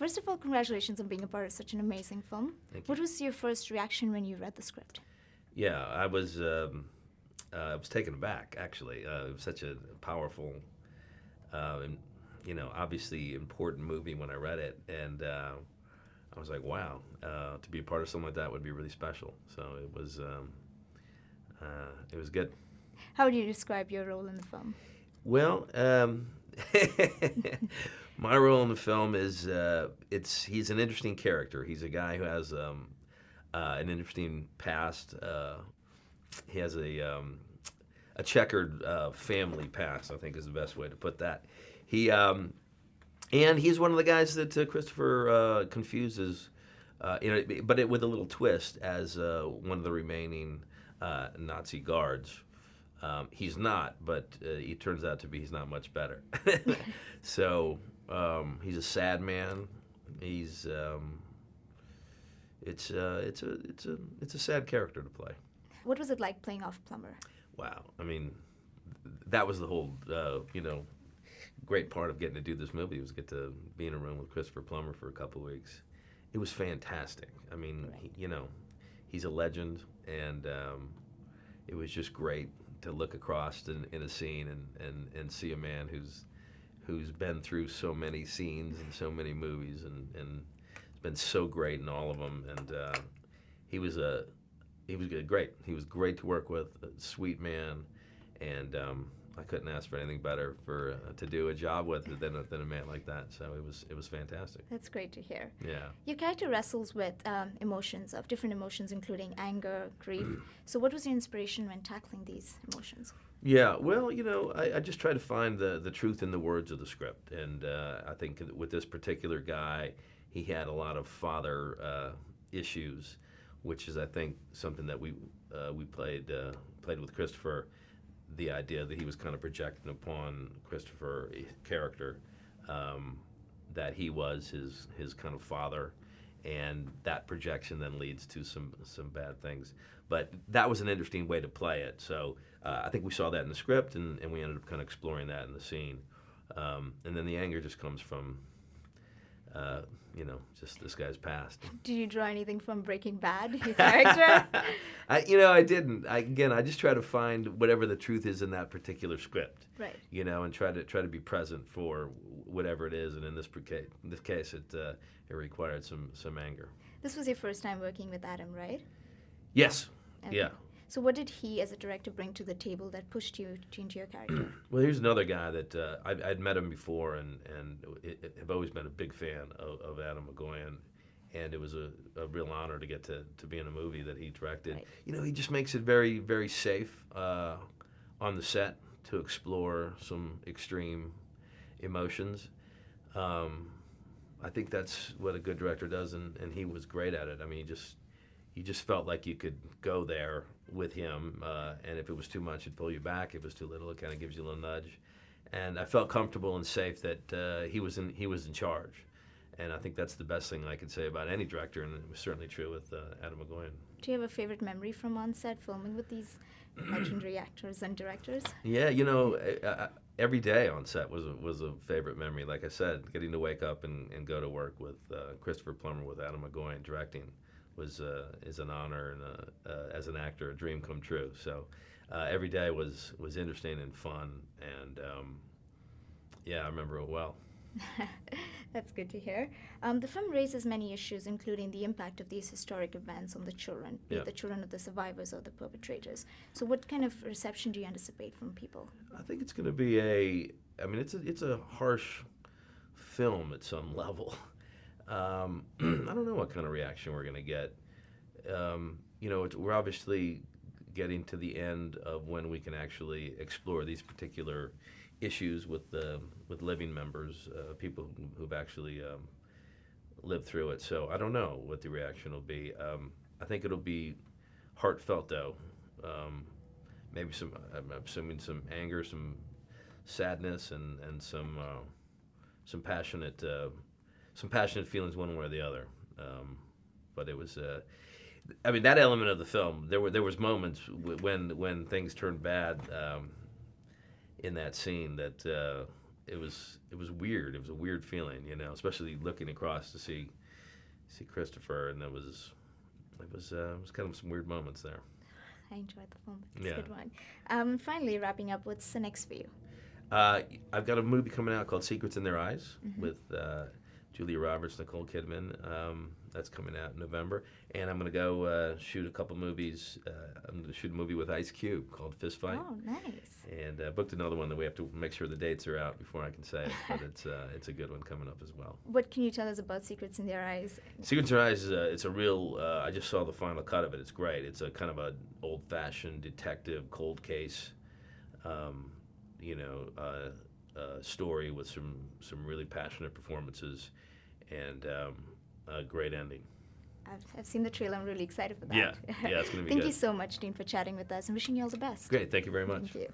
First of all, congratulations on being a part of such an amazing film. Thank you. What was your first reaction when you read the script? Yeah, I was taken aback, actually. It was such a powerful, and, obviously important movie when I read it, and I was like, wow, to be a part of something like that would be really special. So it was good. How would you describe your role in the film? Well, my role in the film is he's an interesting character. He's a guy who has an interesting past. He has a checkered family past, I think is the best way to put that. And he's one of the guys that Christopher confuses, but with a little twist, as one of the remaining Nazi guards. He's not, but he turns out to be. He's not much better. So he's a sad man. It's a sad character to play. What was it like playing off Plummer? Wow. I mean, that was the whole great part of getting to do this movie, was get to be in a room with Christopher Plummer for a couple of weeks. It was fantastic. I mean, Right. he's a legend, and it was just great to look across in a scene and see a man who's been through so many scenes and so many movies and has been so great in all of them. And he was great. He was great to work with, a sweet man, and I couldn't ask for anything better to do a job with than a man like that. So it was fantastic. That's great to hear. Yeah. Your character wrestles with different emotions, including anger, grief. So what was your inspiration when tackling these emotions? Yeah, well, I just try to find the truth in the words of the script, and I think with this particular guy, he had a lot of father issues, which is, I think, something that we played with Christopher. The idea that he was kind of projecting upon Christopher character, that he was his kind of father, and that projection then leads to some bad things. But that was an interesting way to play it. So I think we saw that in the script, and we ended up kind of exploring that in the scene. And then the anger just comes from, just this guy's past. Did you draw anything from Breaking Bad, your character? I didn't. I just try to find whatever the truth is in that particular script. Right. And try to be present for whatever it is. And in this case, it required some anger. This was your first time working with Adam, right? Yes. Okay. Yeah. So what did he, as a director, bring to the table that pushed you into your character? Well, here's another guy that I'd met him before, and have always been a big fan of Adam McGowan, and it was a real honor to get to be in a movie that he directed. Right. He just makes it very, very safe on the set to explore some extreme emotions. I think that's what a good director does, and he was great at it. I mean, you just felt like you could go there with him, and if it was too much, it'd pull you back. If it was too little, it kind of gives you a little nudge. And I felt comfortable and safe that he was in charge. And I think that's the best thing I could say about any director, and it was certainly true with Adam McGowan. Do you have a favorite memory from on set filming with these legendary actors and directors? Yeah, every day on set was a favorite memory. Like I said, getting to wake up and go to work with Christopher Plummer, with Adam McGowan directing, is an honor, and as an actor, a dream come true. So every day was interesting and fun, and I remember it well. That's good to hear. The film raises many issues, including the impact of these historic events on the children, be it the children of the survivors or the perpetrators. So what kind of reception do you anticipate from people? I think it's going to be it's a harsh film at some level. I don't know what kind of reaction we're going to get. We're obviously getting to the end of when we can actually explore these particular issues with living members, people who've actually lived through it. So I don't know what the reaction will be. I think it'll be heartfelt, though. Maybe I'm assuming some anger, some sadness, and some passionate feelings one way or the other. But it was, that element of the film. There was moments when things turned bad in that scene that it was weird. It was a weird feeling, you know, especially looking across to see Christopher, and it was kind of some weird moments there. I enjoyed the film. It's Yeah. a good one. Finally, wrapping up, what's the next for you? I've got a movie coming out called Secrets in Their Eyes with Julia Roberts, Nicole Kidman. That's coming out in November. And I'm going to go shoot a couple movies. I'm going to shoot a movie with Ice Cube called Fist Fight. Oh, nice. And booked another one that we have to make sure the dates are out before I can say it. But it's a good one coming up as well. What can you tell us about Secrets in Their Eyes? Secrets in Their Eyes it's a real. I just saw the final cut of it. It's great. It's a kind of an old-fashioned detective cold case. Story with some really passionate performances and a great ending. I've seen the trailer. I'm really excited for that. Yeah, it's going to be Thank good. you so much, Dean, for chatting with us, and wishing you all the best. Great, thank you very much. Thank you.